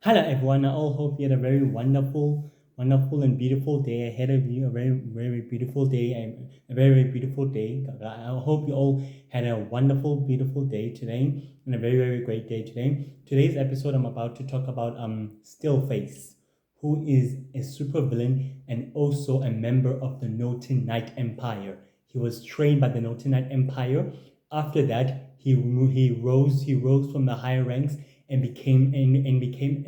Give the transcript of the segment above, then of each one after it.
Hello, everyone. I all hope you had a very wonderful and beautiful day ahead of you. A very beautiful day and a very beautiful day. I hope you all had a beautiful day today and a very great day today. Today's episode, I'm about to talk about Stillface, who is a supervillain and also a member of the Noten Knight Empire. He was trained by the Noten Knight Empire. After that, he rose from the higher ranks and became an enforcer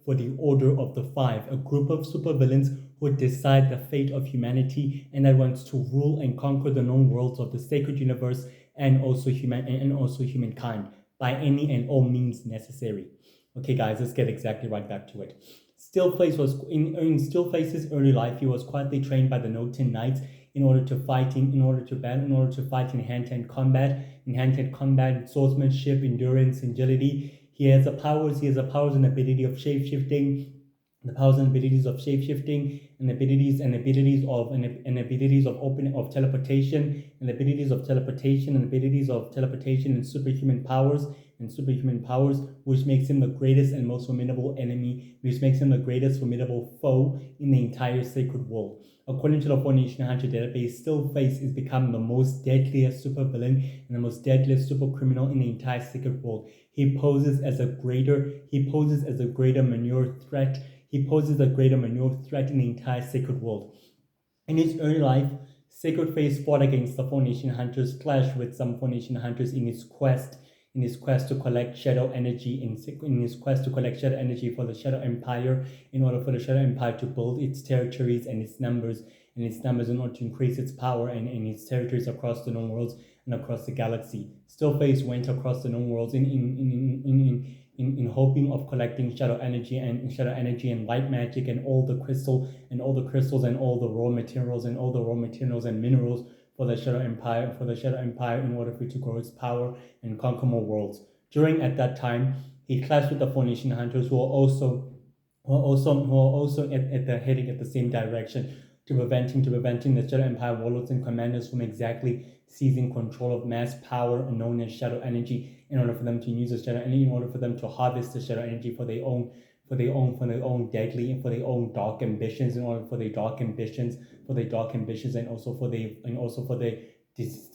for the Order of the Five, a group of supervillains who decide the fate of humanity and that wants to rule and conquer the known worlds of the sacred universe and also humankind by any and all means necessary. Okay, guys, let's get exactly right back to it. Stillface's early life, he was quietly trained by the Noten Knights in order to fight in hand-to-hand combat, swordsmanship, endurance, agility. He has the powers and ability of shape-shifting, the powers and abilities of shape-shifting, and abilities of open of teleportation, and abilities of teleportation and superhuman powers, which makes him the greatest and most formidable enemy, which makes him the greatest formidable foe in the entire sacred world. According to the Formation Hunter database, Stillface is become the most deadliest supervillain and the most deadliest supercriminal in the entire sacred world. He poses as a greater manure threat. He poses a greater manure threat in the entire sacred world. In his early life, Sacred Face fought against the Formation Hunters, clashed with some Formation Hunters in his quest to collect shadow energy for the Shadow Empire, in order for the Shadow Empire to build its territories and its numbers in order to increase its power and its territories across the known worlds and across the galaxy. Stillface went across the known worlds in hoping of collecting shadow energy and light magic and all the crystals and all the raw materials and minerals for the Shadow Empire in order for it to grow its power and conquer more worlds. During at that time, he clashed with the Formation Hunters, who are also heading at the same direction, to preventing the Shadow Empire warlords and commanders from exactly seizing control of mass power known as shadow energy, in order for them to use the shadow energy, in order for them to harvest the shadow energy for their own dark ambitions, and also for their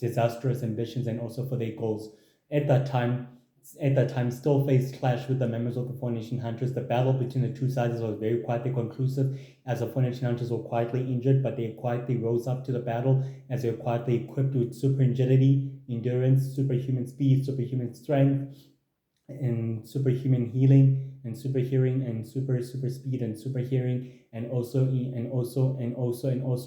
disastrous ambitions, and also for their goals. At that time, Stillface clashed with the members of the Four Nation Hunters. The battle between the two sides was very quietly conclusive, as the Four Nation Hunters were quietly injured, but they quietly rose up to the battle, as they were quietly equipped with super agility, endurance, superhuman speed, superhuman strength, and superhuman healing, and super hearing, and super speed, and super hearing, and also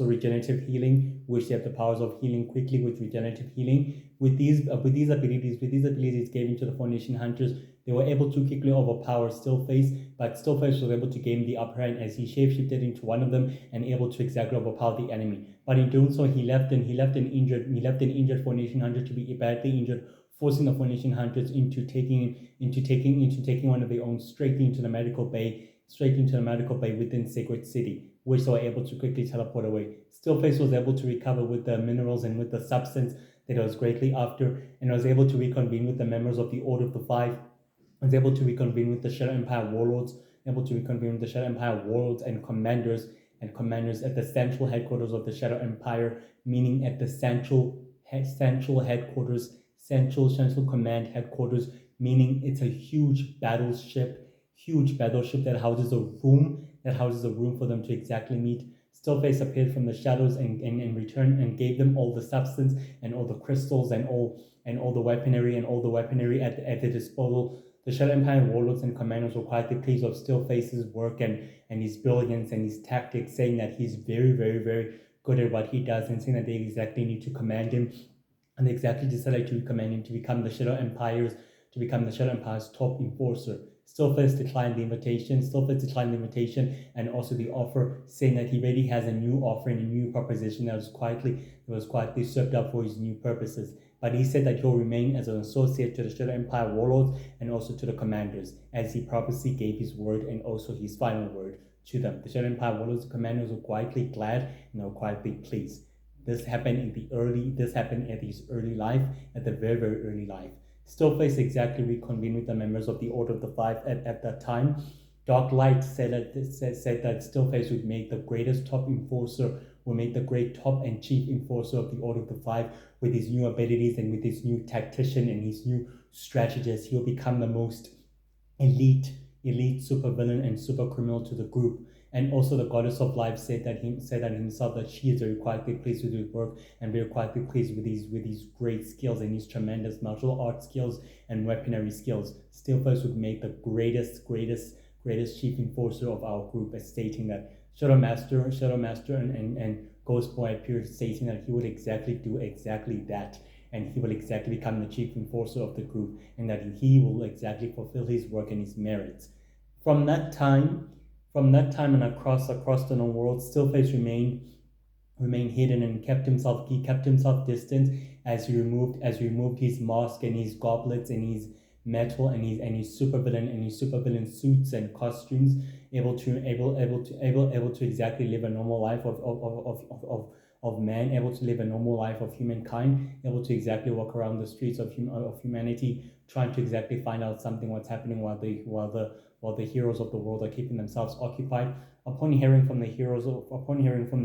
regenerative healing, which they have the powers of healing quickly with regenerative healing. With these abilities given to the Foundation Hunters, they were able to quickly overpower Stillface, but Stillface was able to gain the upper hand as he shapeshifted into one of them and able to exactly overpower the enemy. But in doing so, he left an injured Foundation Hunter to be badly injured, forcing the Formation Hunters into taking one of their own straight into the medical bay within Sacred City, which they were able to quickly teleport away. Stillface was able to recover with the minerals and with the substance that it was greatly after, and was able to reconvene with the members of the Order of the Five, was able to reconvene with the Shadow Empire warlords, and commanders at the central headquarters of the Shadow Empire, meaning at the central headquarters, central command headquarters, meaning it's a huge battleship that houses a room for them to exactly meet. Stillface appeared from the shadows and returned and gave them all the substance and all the crystals and all the weaponry at their disposal. The Shadow Empire warlords and commanders were quietly pleased with Stillface's work and his brilliance and his tactics, saying that he's very good at what he does, and saying that they exactly need to command him, and they exactly decided to command him to become the Shadow Empire's top enforcer. Stillface declined the invitation and also the offer, saying that he already has a new offer and a new proposition that was quietly served up for his new purposes. But he said that he'll remain as an associate to the Shadow Empire warlords and also to the commanders, as he prophecy gave his word and also his final word to them. The Shadow Empire warlords and commanders were quietly glad and they were quietly pleased. This happened at his early life, at the very, very early life. Stillface exactly reconvened with the members of the Order of the Five at that time. Dark Light said that Stillface would make the greatest top enforcer, will make the great top and chief enforcer of the Order of the Five with his new abilities and with his new tactician and his new strategist. He'll become the most elite supervillain and super criminal to the group. And also the goddess of life said that himself that she is very quietly pleased with his work and very quietly pleased with his great skills and his tremendous martial arts skills and weaponry skills. Steelface would make the greatest chief enforcer of our group, as stating that Shadow Master and Ghost Boy appeared, stating that he would exactly do exactly that, and he will exactly become the chief enforcer of the group, and that he will exactly fulfill his work and his merits. From that time, and across the known world, Stillface remained hidden and kept himself distant as he removed his mask and his goblets and his metal and his supervillain suits and costumes, able to exactly live a normal life of man, able to live a normal life of humankind, able to exactly walk around the streets of humanity, trying to exactly find out something what's happening while the heroes of the world are keeping themselves occupied. Upon hearing from the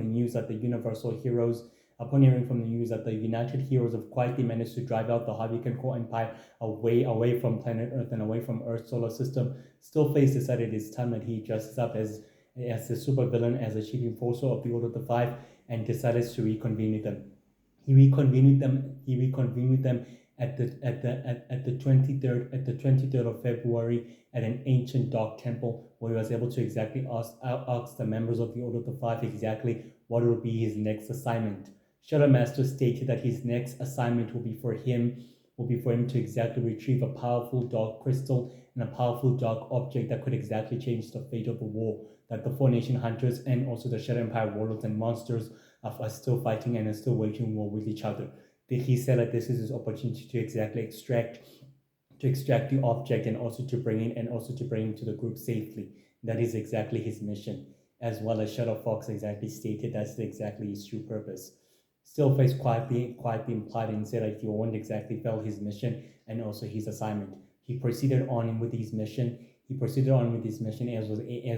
news that the Universal Heroes, upon hearing from the news that the United Heroes have quietly managed to drive out the Harvikan Core Empire away from planet Earth and away from Earth's solar system, Stillface decided it's time that he dresses up as the supervillain, as a chief enforcer of the Order of the Five, and decided to reconvene with them. He reconvened with them at the 23rd of February at an ancient dark temple, where he was able to exactly ask the members of the Order of the Five exactly what will be his next assignment. Shadow Master stated that his next assignment will be for him to exactly retrieve a powerful dark crystal and a powerful dark object that could exactly change the fate of the war that the Four Nation Hunters and also the Shadow Empire warlords and monsters are still fighting and are still waging war with each other. He said that this is his opportunity to exactly extract the object and also to bring him to the group safely. That is exactly his mission, as well as Shadow Fox exactly stated that's exactly his true purpose. Stillface quietly implied and said that he won't exactly fail his mission and also his assignment. He proceeded on with his mission. As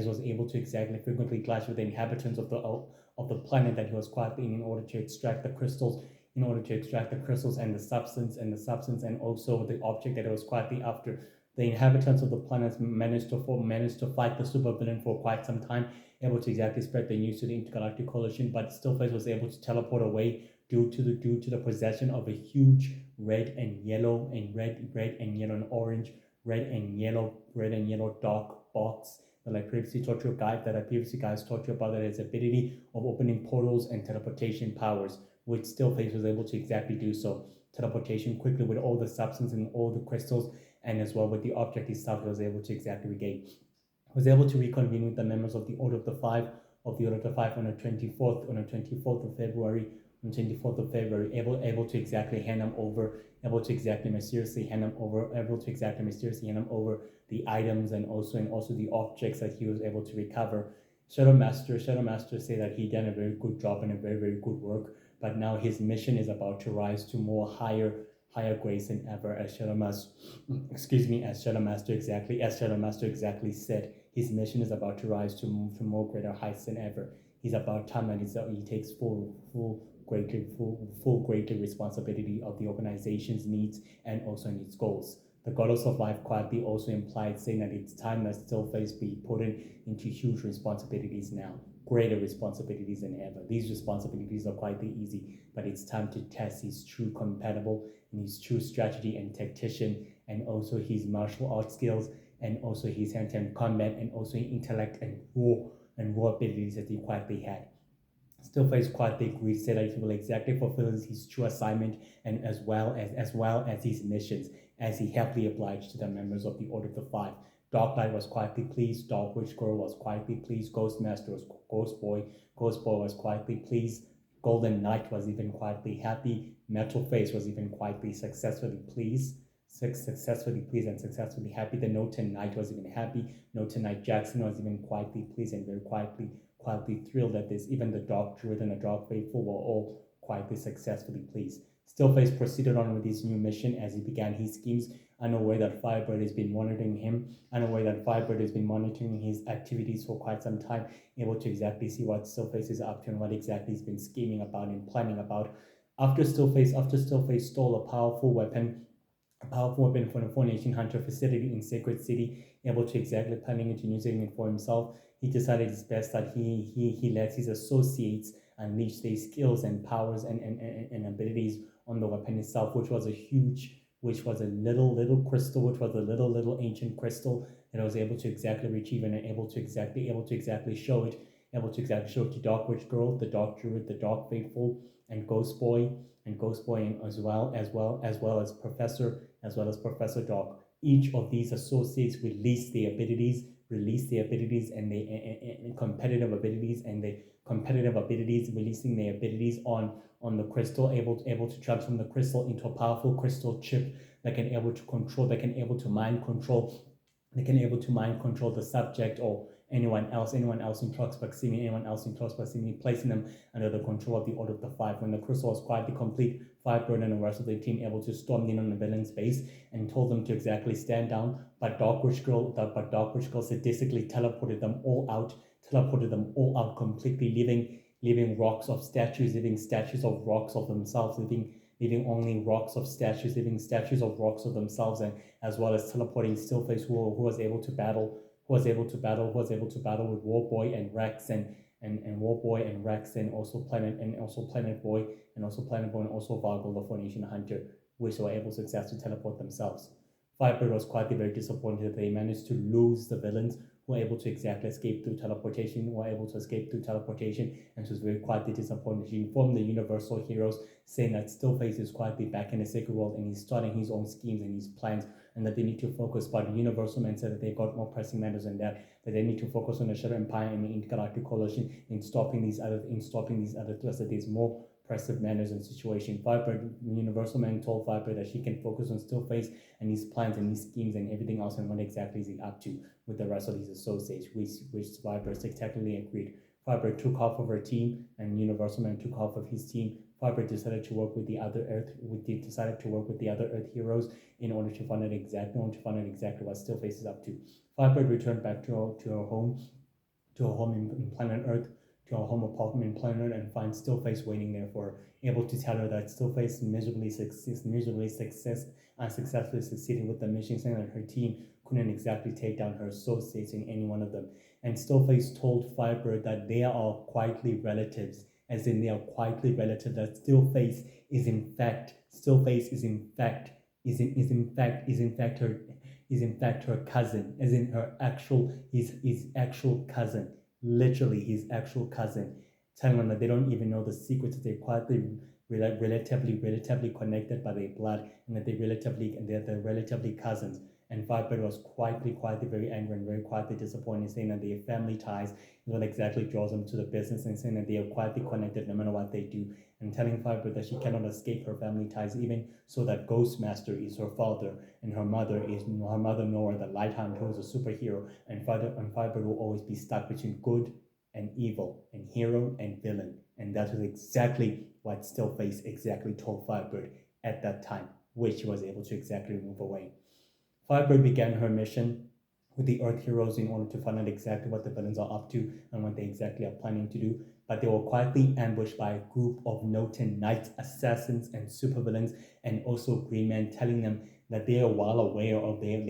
was able to exactly frequently clash with the inhabitants of the planet that he was quietly in order to extract the crystals, and the substance and also the object that it was quietly after. The inhabitants of the planet managed to fight the supervillain for quite some time, able to exactly spread the news to the intergalactic coalition, but Stillface was able to teleport away due to the possession of a huge red and yellow and orange, red and yellow dark box that I previously taught you about, that its ability of opening portals and teleportation powers, which Stillface was able to exactly do so. Teleportation quickly with all the substance and all the crystals, and as well with the object itself, he was able to exactly regain. He was able to reconvene with the members of the Order of the Five on the 24th of February, able to exactly hand them over, able to exactly mysteriously hand them over the items and also the objects that he was able to recover. Shadow Master said that he done a very good job and a very, very good work, but now his mission is about to rise to more higher grace than ever, as Shadow Master exactly said. His mission is about to rise to more greater heights than ever. He's about time that he takes full greatly responsibility of the organization's needs and also its goals. The goddess of life quietly also implied, saying that it's time that Stillface be put into huge responsibilities now, greater responsibilities than ever. These responsibilities are quietly easy, but it's time to test his true compatible and his true strategy and tactician, and also his martial arts skills, and also his hand-to-hand combat, and also intellect and raw abilities that he quietly had. Stillface quietly agreed, said that he will exactly fulfill his true assignment and as well as his missions, as he happily obliged to the members of the Order of the Five. Dark Knight was quietly pleased, Dark Witch Girl was quietly pleased, Ghost Boy was quietly pleased, Golden Knight was even quietly happy, Metal Face was even quietly successfully pleased and successfully happy. The Noten Knight was even happy. Noten Knight Jackson was even quietly pleased and very quietly thrilled at this. Even the Dark Druid and the Dark Faithful were all quietly successfully pleased. Stillface proceeded on with his new mission as he began his schemes, unaware that Firebird has been monitoring him, unaware that Firebird has been monitoring his activities for quite some time, able to exactly see what Stillface is up to and what exactly he's been scheming about and planning about. After Stillface stole a powerful weapon from the Four-Nation Hunter facility in Sacred City, able to exactly planning it and using it for himself, he decided it's best that he lets his associates unleash their skills and powers and abilities on the weapon itself, which was a little crystal, which was a little ancient crystal that I was able to exactly retrieve and able to exactly show it, to Dark Witch Girl, the Dark Druid, the Dark Faithful, and Ghost Boy, as well as Professor Dark. Each of these associates release their abilities and competitive abilities releasing their abilities on the crystal, able to transform the crystal into a powerful crystal chip that can able to mind control the subject or anyone else in close proximity, placing them under the control of the Order of the Five. When the crystal was quietly complete, Firebird and the rest of the team able to storm in on the villain's base and told them to exactly stand down. But Dark Witch Girl sadistically teleported them all out completely, leaving rocks of statues, leaving statues of rocks of themselves, leaving only rocks of statues, leaving statues of rocks of themselves, and as well as teleporting Stillface, who was able to battle with Warboy and Rex and Warboy and Rex and also Planet Boy and also Vargle, the Four-Nation Hunter, which were able to successfully teleport themselves. Firebird was quietly very disappointed that they managed to lose the villains who were able to exactly escape through teleportation, and she was very quietly disappointed. She informed the Universal heroes, saying that Stillface is quietly back in the sacred world and he's starting his own schemes and his plans, and that they need to focus. But the Universal men said that they've got more pressing matters than that they need to focus on the Shadow Empire and the Intergalactic Coalition in stopping these other threats, that there's more pressive matters and situation. Firebird, the Universal man told Firebird that she can focus on Stillface and his plans and his schemes and everything else and what exactly is he up to with the rest of his associates, which Firebird spectacularly agreed. Firebird took half of her team and Universal man took half of his team. Firebird decided to work with the other Earth heroes in order to find out exactly what Stillface is up to. Firebird returned back to her home in planet Earth, to her home apartment in planet Earth, and finds Stillface waiting there for her, able to tell her that Stillface unsuccessfully succeeded with the mission, saying that her team couldn't exactly take down her associates in any one of them. And Stillface told Firebird that they are quietly relatives, that Stillface is in fact her cousin, as in his actual cousin, literally his actual cousin, telling them that they don't even know the secrets, that they're quietly relatively connected by their blood, and that they're relatively cousins. And Firebird was quietly very angry and very quietly disappointed, saying that their family ties is what exactly draws them to the business, and saying that they are quietly connected no matter what they do, and telling Firebird that she cannot escape her family ties, even so that Ghostmaster is her father, and her mother Nora, the Lighthound, who is a superhero, and Firebird will always be stuck between good and evil, and hero and villain. And that was exactly what Stillface exactly told Firebird at that time, which she was able to exactly move away. Firebird began her mission with the Earth heroes in order to find out exactly what the villains are up to and what they exactly are planning to do. But they were quietly ambushed by a group of Noten knights, assassins, and supervillains, and also Green Men, telling them that they are well aware of their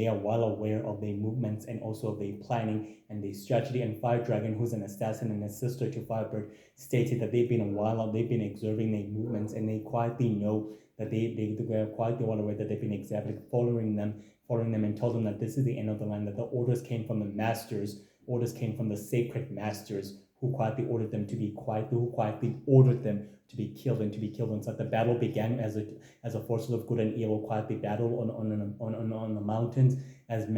movements and also of their planning and their strategy. And Fire Dragon, who's an assassin and a sister to Firebird, stated that they've been observing their movements, and they quietly know that they're quietly well aware that they've been exactly following them, and told them that this is the end of the line, that the orders came from the sacred masters, who quietly ordered them to be killed and so the battle began as a forces of good and evil quietly battled on the mountains, as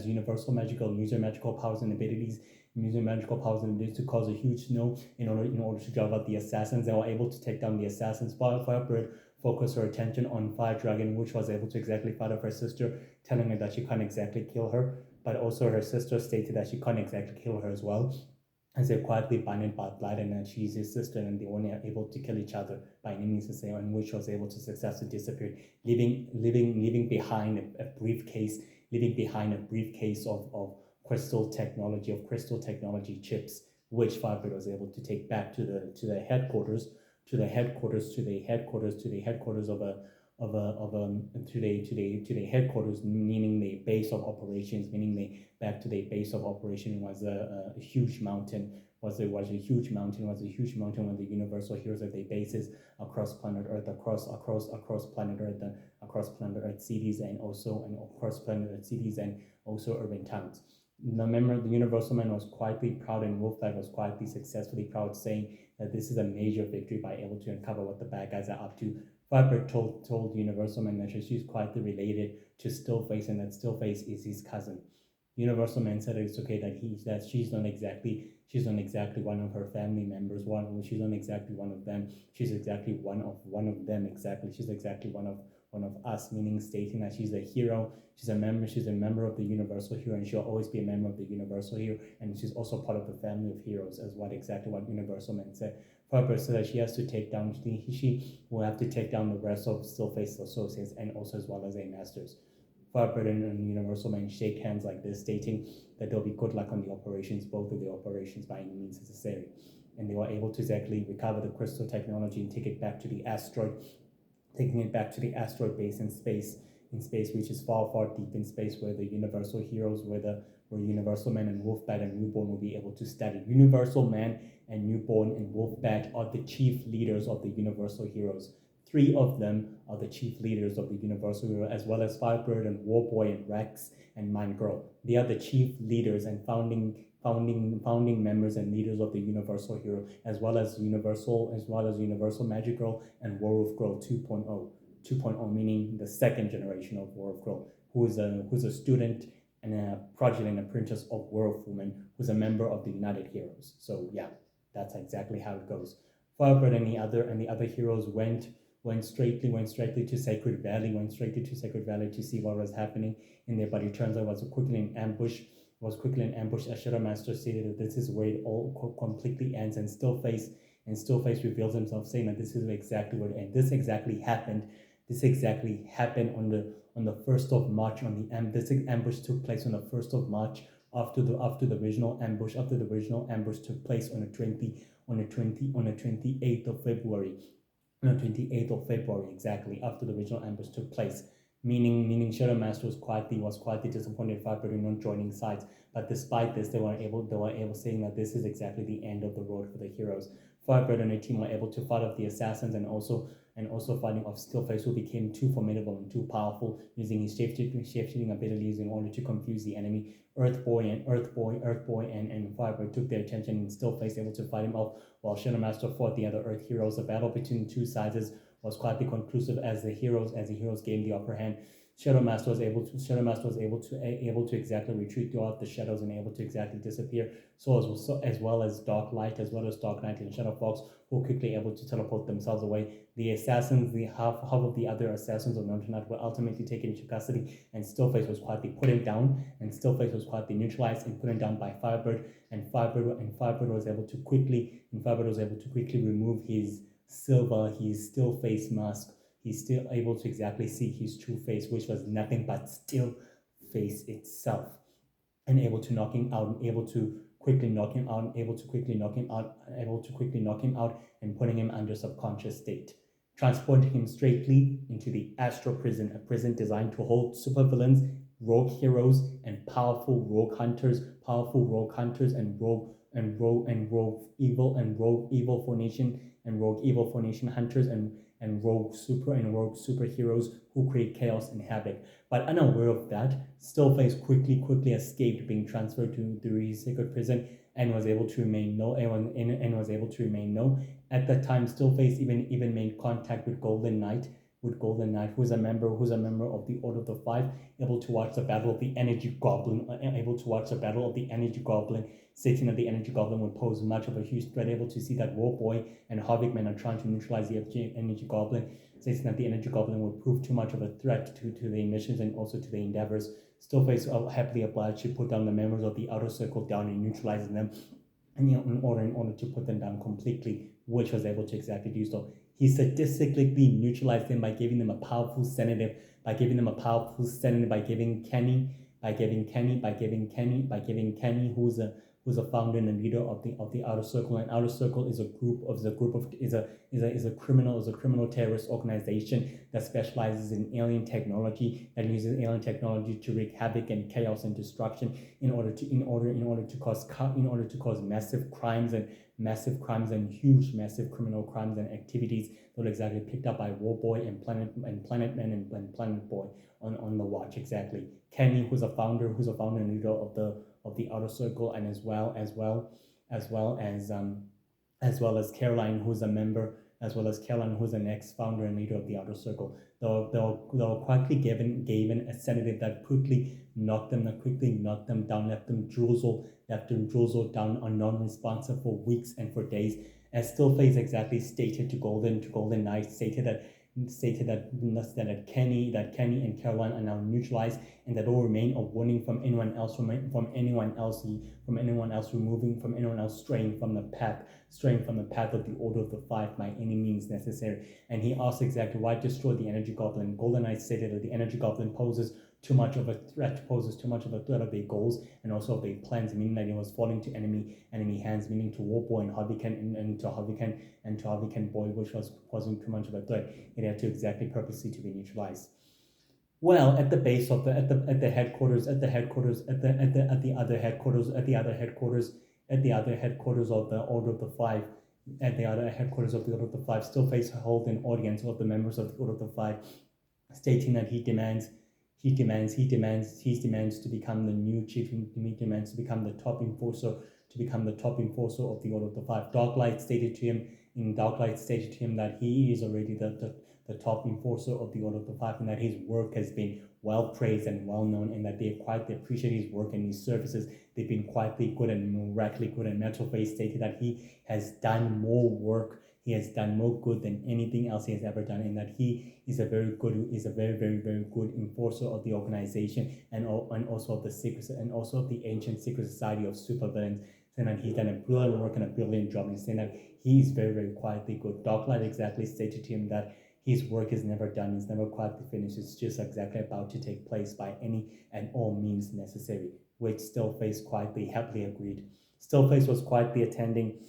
universal magical use their magical powers and abilities to cause a huge snow in order to drive out the assassins. They were able to take down the assassins. Firebird focused her attention on Fire Dragon, which was able to exactly fight off her sister, telling her that she can't exactly kill her, but also her sister stated that she can't exactly kill her as well. as they're quietly bonded by blood, and that she's his sister, and they weren't able to kill each other by any means necessary, and which was able to successfully disappear, leaving behind a briefcase, of crystal technology chips, which Firebird was able to take back to the headquarters, of a to the headquarters, meaning the base of operations, meaning the back to the base of operation was a huge mountain, was a huge mountain, where the universal heroes of their bases across planet Earth, across planet Earth cities, and also urban towns. Remember, the Universal Man was quietly proud, and Wolfpack was quietly successfully proud, saying that this is a major victory by able to uncover what the bad guys are up to. Firebird told Universal Man that she's quietly related to Stillface, and that Stillface is his cousin. Universal Man said it's okay that she's not exactly one of her family members. She's not exactly one of them. She's exactly one of them. Exactly, she's exactly one of us. Meaning, stating that she's a hero. She's a member of the Universal Hero, and she'll always be a member of the Universal Hero. And she's also part of the family of heroes, as what Universal Man said. Firebird said that she has to take down. She will have to take down the rest of Stillface's associates, and also as well as their masters. Firebird and Universal Man shake hands like this, stating that there'll be good luck on the operations, both of the operations by any means necessary. And they were able to exactly recover the crystal technology and take it back to the asteroid, taking it back to the asteroid base in space, which is far, far deep in space, where the Universal heroes, where Universal Man and Wolfbat and Newborn will be able to study. Universal Man and Newborn and Wolfbat are the chief leaders of the Universal heroes. 3 of them are the chief leaders of the Universal Hero, as well as Firebird and Warboy and Rex and Mind Girl. They are the chief leaders and founding members and leaders of the Universal Hero, as well as Universal Magic Girl and Werewolf Girl 2.0. 2.0 meaning the second generation of Werewolf Girl, who's a student and a project and apprentice of Werewolf Woman, who's a member of the United Heroes. So yeah, that's exactly how it goes. Firebird and the other heroes went straightly to Sacred Valley, to see what was happening in there, but it turns out it was quickly an ambush. As Shadow Master stated that this is where it all completely ends, and Stillface reveals himself, saying that this is exactly what, and this exactly happened on the 1st of March. This ambush took place on the 1st of March, after the original ambush took place on the 28th of February. On the 28th of February, exactly after the original ambush took place. Meaning Shadow Master was quietly disappointed Firebird in not joining sides. But despite this, they were able saying that this is exactly the end of the road for the heroes. Firebird and her team were able to fight off the assassins, and also fighting off Stillface, who became too formidable and too powerful, using his shape-shifting abilities in order to confuse the enemy. Earthboy and Firebird took their attention, and Stillface able to fight him off, while Shadow Master fought the other Earth heroes. The battle between the two sides was quietly conclusive as the heroes gained the upper hand. Shadow Master was able to exactly retreat throughout the shadows and able to exactly disappear. As well as Dark Knight and Shadow Fox, who were quickly able to teleport themselves away. The assassins, the half of the other assassins of Mountain were ultimately taken into custody, and Stillface was quietly put him down, and Stillface was quietly neutralized and put him down by Firebird, and Firebird was able to quickly remove his Stillface mask. He's still able to exactly see his true face, which was nothing but Stillface itself, and able to knock him out, and able to quickly knock him out, and putting him under subconscious state, transporting him straightly into the Astro Prison, a prison designed to hold supervillains, rogue heroes, and powerful rogue hunters, and rogue evil formation hunters, and rogue superheroes who create chaos and havoc. But unaware of that, Stillface quickly escaped being transferred to the secret prison, and was able to remain low. At that time, Stillface even made contact with Golden Knight, who's a member of the Order of the Five, able to watch the battle of the Energy Goblin, stating that the Energy Goblin would pose much of a huge threat, able to see that Warboy and Havoc-Man are trying to neutralize the Energy Goblin, stating that the Energy Goblin would prove too much of a threat to their missions and also to their endeavors. Stillface happily obliged to put down the members of the Outer Circle down and neutralizing them, and in order to put them down completely, which was able to exactly do so. He statistically neutralized them by giving them a powerful sedative, by giving them a powerful sedative, by giving Kenny, who's a founder and a leader of the Outer Circle. And Outer Circle is a criminal terrorist organization that specializes in alien technology, that uses alien technology to wreak havoc and chaos and destruction in order to cause massive crimes and huge massive criminal crimes and activities that were exactly picked up by Warboy and Planet Man and Planet Boy on the watch. Exactly. Kenny, who's a founder and leader of the Outer Circle, and as well as Caroline, who's a member, as well as Caroline, who's an ex-founder and leader of the Outer Circle. They were quickly given a sedative that quickly knocked them down, left them drizzle down, are non-responsive for weeks and for days. As Stillface exactly stated to Golden Knight, that Kenny and Caroline are now neutralized, and that will remain a warning from anyone else straying from the path of the Order of the Five by any means necessary. And he asked exactly why destroy the Energy Goblin. Golden Knight stated that the Energy Goblin poses too much of a threat of their goals and also of their plans, meaning that it was falling to enemy hands, meaning to Warboy and Harvikan and to Harvikan Boy, which was posing too much of a threat. It had to exactly purposely to be neutralized. Well, at the base of the other headquarters of the Order of the Five, Stillface held an audience of the members of the Order of the Five, stating that he demands to become the new chief. He demands to become the top enforcer of the Order of the Five. Darklight stated to him that he is already the top enforcer of the Order of the Five, and that his work has been well praised and well known, and that they appreciate his work and his services. They've been quietly good and miraculously good. And Metalface stated that he has done more work. He has done more good than anything else he has ever done, and that he is a very, very good enforcer of the organization and also of the secret and also of the ancient secret society of supervillains. Saying that he's done a brilliant work and a brilliant job, and saying that he is very, very quietly good. Darklight exactly stated to him that his work is never done, it's never quietly finished, it's just exactly about to take place by any and all means necessary, which Stillface quietly happily agreed. Stillface was quietly attending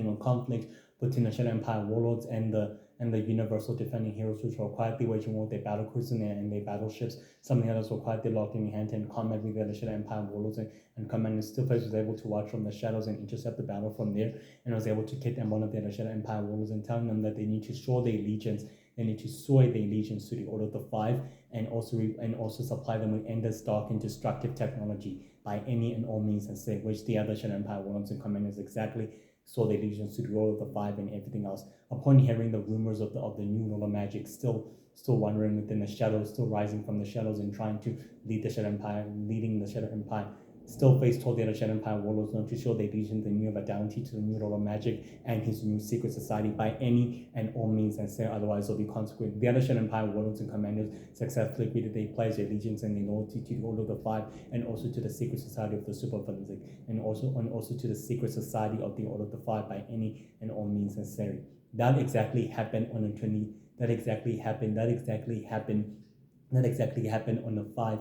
on conflict between the Shadow Empire warlords and the Universal Defending Heroes, which were quietly waging war with their battlecruisers and their battleships. Some of the others were quietly locked in hand-to-hand combat with the Shadow Empire warlords and commanders. Stillface was able to watch from the shadows and intercept the battle from there, and was able to kidnap one of the Shadow Empire warlords and telling them that they need to sow their allegiance to the Order of the Five, and also supply them with endless dark and destructive technology by any and all means necessary, which the other Shadow Empire warlords and commanders exactly saw their allegiance to the Order of the Five and everything else. Upon hearing the rumors of the new Lola magic, still wandering within the shadows, still rising from the shadows and trying to leading the Shadow Empire, Stillface told the other Shadow Empire warlords not to show their allegiance and new fidelity to the new Lola magic and his new secret society by any and all means necessary, otherwise there will be consequences. The other Shadow Empire warlords and commanders successfully agreed that they pledged their allegiance and their loyalty to the Order of the Five, and also to the secret society of the supervillains, and also to the secret society of the Order of the Five by any and all means necessary. That exactly happened on the 20. That exactly happened on the 5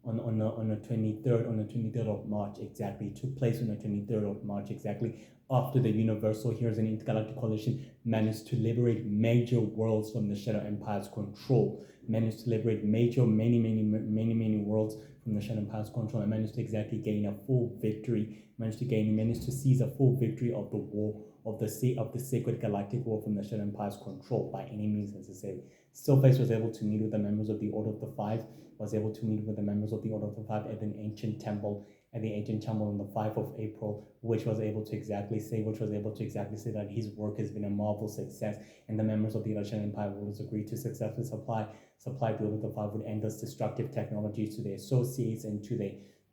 on the 23rd of March. Exactly, it took place on the 23rd of March, exactly after the Universal Heroes and Intergalactic Coalition managed to liberate major worlds from the Shadow Empire's control. Managed to liberate many worlds from the Shadow Empire's control, and managed to exactly gain a full victory. Managed to seize a full victory of the war of the Sacred Galactic War from the Shadow Empire's control by any means necessary. Stillface was able to meet with the members of the Order of the Five. At an ancient temple on the 5th of April, which was able to exactly say that his work has been a marvelous success, and the members of the Russian Empire warlords agreed to successfully supply the Order of the Five with endless destructive technologies to their associates and to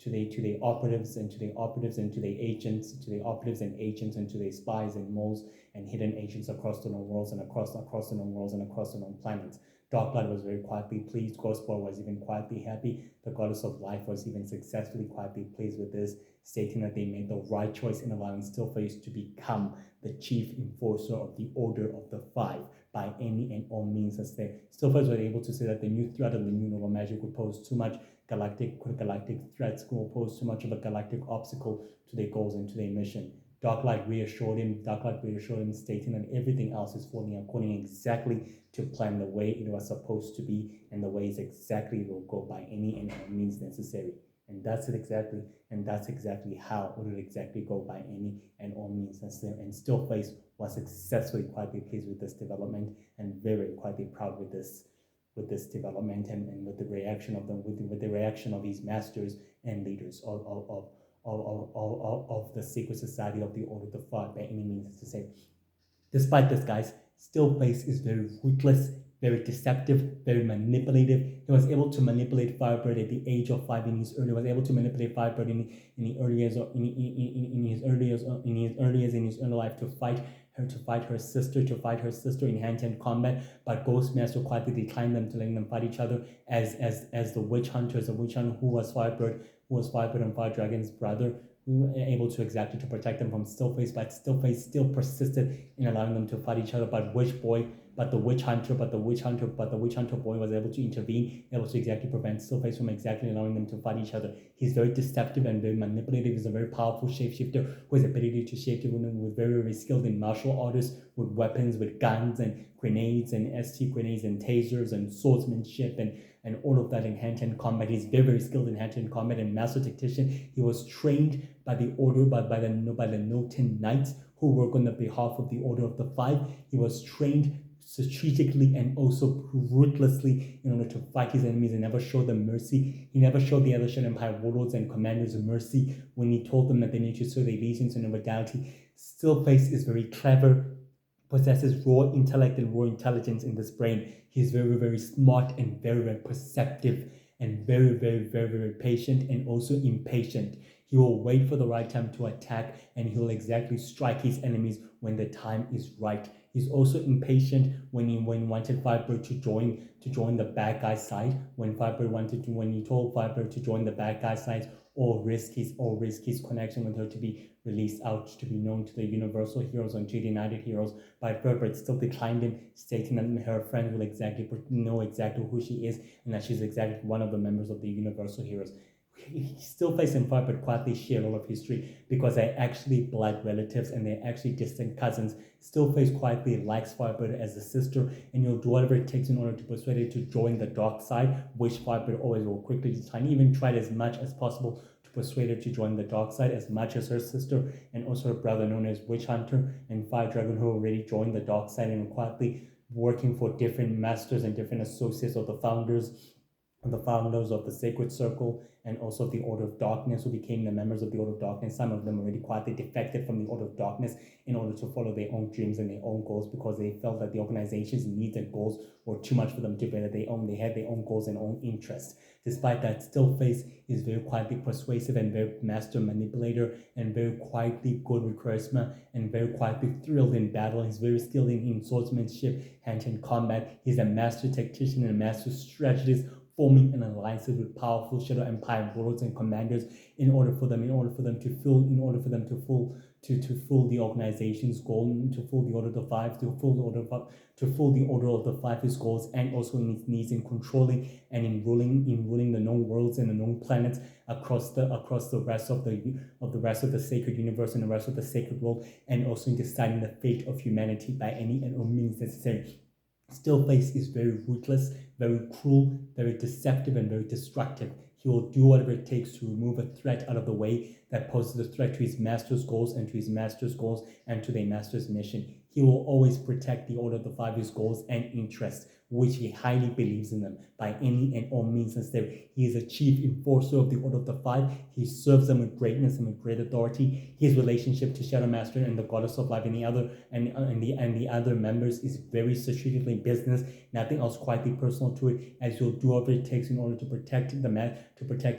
to the operatives and to the operatives and to the agents, to the operatives and agents and to the spies and moles and hidden agents across the known worlds and across the known worlds and across the known planets. Darkblood was very quietly pleased. Ghostboy was even quietly happy. The goddess of life was even successfully quietly pleased with this, stating that they made the right choice in allowing Stillface to become the chief enforcer of the Order of the Five by any and all means necessary. Stillface were able to say that the new threat of the new novel magic would pose too much galactic threats, will pose too much of a galactic obstacle to their goals and to their mission. Darklight reassured him, stating that everything else is falling according exactly to plan, the way it was supposed to be, and the way it will go by any and all means necessary. And that's exactly how it would exactly go by any and all means necessary. And Stillface was successfully quietly pleased with this development and very quietly proud with this development and with the reaction of them, with the reaction of his masters and leaders of the secret society of the Order of the Five by any means necessary. Despite this, guys, Stillface is very ruthless, very deceptive, very manipulative. He was able to manipulate Firebird at the age of 5 in his early. Was able to manipulate Firebird in his early life to fight her sister in hand-to-hand combat. But Ghostmaster quietly declined them to letting them fight each other as the witch hunter, who was Firebird and Fire Dragon's brother, able to exactly to protect them from Stillface, but Stillface still persisted in allowing them to fight each other. But the witch hunter boy was able to intervene, able to exactly prevent Stillface from exactly allowing them to fight each other. He's very deceptive and very manipulative. He's a very powerful shapeshifter who has the ability to shapeshift with very skilled in martial arts, with weapons, with guns and grenades and ST grenades and tasers and swordsmanship and all of that in hand-to-hand combat. He's very skilled in hand-to-hand combat and master tactician. He was trained by the order, by the Noten Knights who work on the behalf of the Order of the Five. He was trained strategically and also ruthlessly in order to fight his enemies and never show them mercy. He never showed the other Shadow Empire warlords and commanders mercy when he told them that they need to show their allegiance and modality. Stillface is very clever, possesses raw intellect and raw intelligence in this brain. He's very smart and very perceptive and very patient and also impatient. He will wait for the right time to attack, and he will exactly strike his enemies when the time is right. He's also impatient when he wanted Firebird to join the bad guy's side. When he told Firebird to join the bad guy's side or risk his connection with her to be released out to be known to the Universal Heroes and to the United Heroes, but Firebird still declined him, stating that her friend will know exactly who she is and that she's exactly one of the members of the Universal Heroes. Stillface and Firebird quietly share all of history because they're actually blood relatives and they're actually distant cousins. Stillface quietly likes Firebird as a sister, and he'll do whatever it takes in order to persuade her to join the dark side, which Firebird always will quickly decline. Even tried as much as possible to persuade her to join the dark side, as much as her sister and also her brother known as Witch Hunter and Fire Dragon, who already joined the dark side and quietly working for different masters and different associates of the founders of the Sacred Circle and also the Order of Darkness, who became the members of the Order of Darkness. Some of them already quietly defected from the Order of Darkness in order to follow their own dreams and their own goals because they felt that the organization's needs and goals were too much for them to bear. They had their own goals and own interests. Despite that, Stillface is very quietly persuasive and very master manipulator and very quietly good with charisma and very quietly thrilled in battle. He's very skilled in swordsmanship, hand-to-hand combat. He's a master tactician and a master strategist, forming an alliance with powerful Shadow Empire warlords and commanders in order for them to fulfill the organization's goal, to fulfill the Order of the Five, to fulfill the Order of the Five his goals, and also in its needs in controlling and in ruling the known worlds and the known planets across the rest of the sacred universe and the rest of the sacred world, and also in deciding the fate of humanity by any and all means necessary. Stillface is very ruthless, very cruel, very deceptive, and very destructive. He will do whatever it takes to remove a threat out of the way that poses a threat to his master's goals and to their master's mission. He will always protect the Order of the Five, his goals and interests, which he highly believes in them by any and all means necessary. He is a chief enforcer of the Order of the Five. He serves them with greatness and with great authority. His relationship to Shadow Master and the Goddess of Life and the other members is very strategically business. Nothing else quietly personal to it, as you'll do whatever it takes in order to protect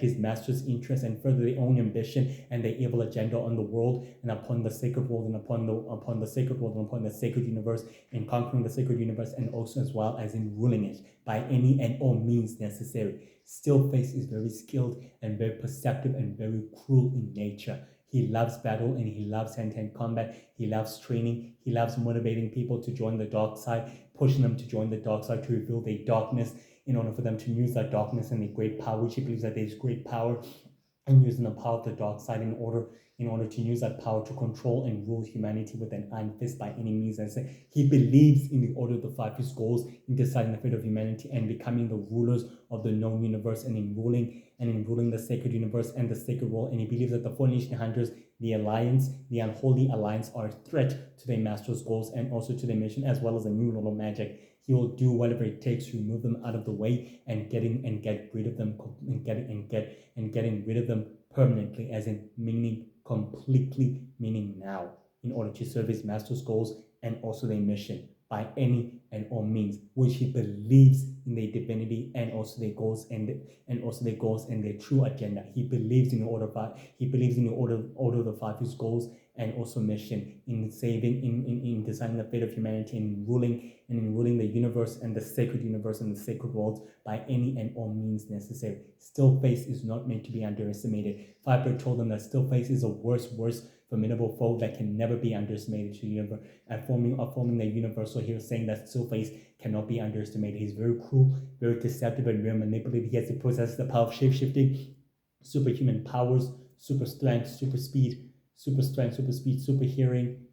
his master's interests and further their own ambition and their evil agenda on the world and upon the sacred world and upon the sacred world and upon the sacred universe, in conquering the sacred universe, and also as well as in ruling it by any and all means necessary. Stillface is very skilled and very perceptive and very cruel in nature. He loves battle and he loves hand-to-hand combat. He loves training. He loves motivating people to join the dark side, pushing them to join the dark side, to reveal their darkness in order for them to use that darkness and their great power, which he believes that there is great power, and using the power of the dark side in order to use that power to control and rule humanity with an iron fist by any means. And say he believes in the Order of the Five, his goals in deciding the fate of humanity and becoming the rulers of the known universe, and in ruling the sacred universe and the sacred world. And he believes that the Four Nation Hunters, the Alliance, the Unholy Alliance, are a threat to their master's goals and also to their mission, as well as a new Lord of Magic. He will do whatever it takes to remove them out of the way and get rid of them getting rid of them permanently, as in meaning completely, meaning now, in order to serve his master's goals and also their mission by any and all means, which he believes in their divinity and also their goals and their true agenda. He believes in the order of he believes in the order of the five, his goals and also mission in saving, in deciding the fate of humanity, in ruling the universe and the sacred universe and the sacred worlds by any and all means necessary. Stillface is not meant to be underestimated. Firebird told them that Stillface is a worst formidable foe that can never be underestimated to the universe, and forming the universal hero, saying that Stillface cannot be underestimated. He's very cruel, very deceptive, and very manipulative. He has to possess the power of shapeshifting, superhuman powers, super strength, super speed, super strength, super speed, super hearing,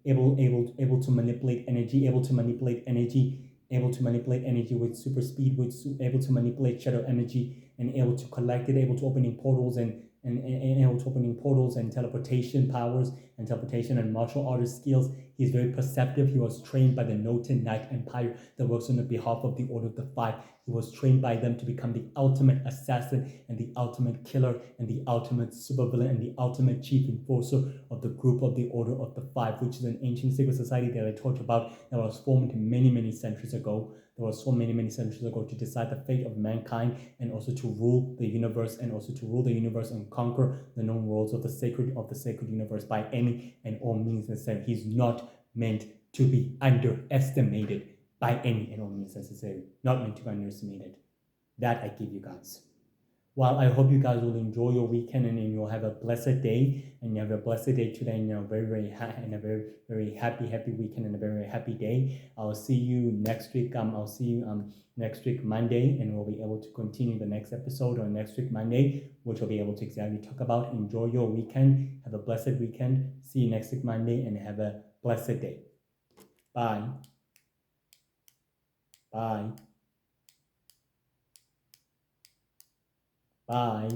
able to manipulate energy, able to manipulate energy with super speed, able to manipulate shadow energy, and able to collect it, able to opening portals and able to opening portals and teleportation powers and teleportation and martial artist skills. He's very perceptive. He was trained by the Noten Knight Empire that works on the behalf of the Order of the Five. He was trained by them to become the ultimate assassin and the ultimate killer and the ultimate supervillain and the ultimate chief enforcer of the group of the Order of the Five, which is an ancient secret society that I talked about that was formed many centuries ago. There was so many centuries ago to decide the fate of mankind and also to rule the universe and conquer the known worlds of the sacred universe by any and all means necessary. He's not meant to be underestimated by any and all means necessary. Not meant to be underestimated. That I give you guys. Well, I hope you guys will enjoy your weekend and you'll have a blessed day. And you have a blessed day today, and a very happy weekend and a very happy day. I'll see you next week. I'll see you next week Monday, and we'll be able to continue the next episode on next week Monday, which we'll be able to exactly talk about. Enjoy your weekend. Have a blessed weekend. See you next week Monday, and have a blessed day. Bye. Bye. Bye.